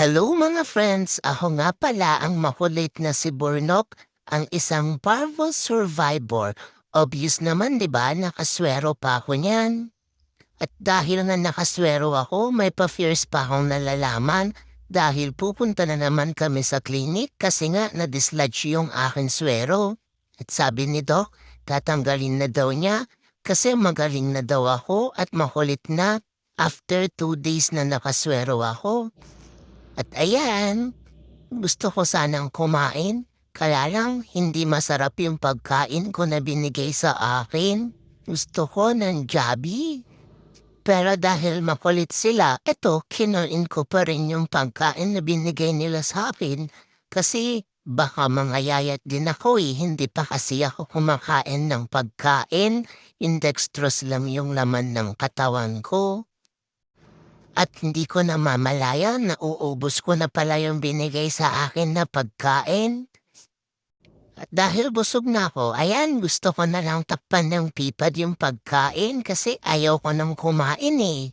Hello mga friends! Ako nga pala ang makulit na si Burnok, ang isang parvo survivor. Obvious naman 'di ba, nakaswero pa ako niyan. At dahil nga nakaswero ako, may pa-fears pa akong nalalaman dahil pupunta na naman kami sa clinic kasi nga na-dislodge yung aking swero. At sabi ni Doc, tatanggalin na daw niya kasi magaling na daw ako at makulit na after 2 days na nakaswero ako. At ayan, gusto ko sanang kumain, kaya lang hindi masarap yung pagkain ko na binigay sa akin. Gusto ko ng Jollibee. Pero dahil makulit sila, eto, kinain ko pa rin yung pagkain na binigay nila sa akin. Kasi baka mangayayat din ako hindi pa kasi ako kumakain ng pagkain. Yung dextrose lang yung laman ng katawan ko. At hindi ko namamalayan na uubos ko na pala yung binigay sa akin na pagkain. At dahil busog na ako, ayan, gusto ko na lang takpan ng pipad yung pagkain kasi ayaw ko nang kumain.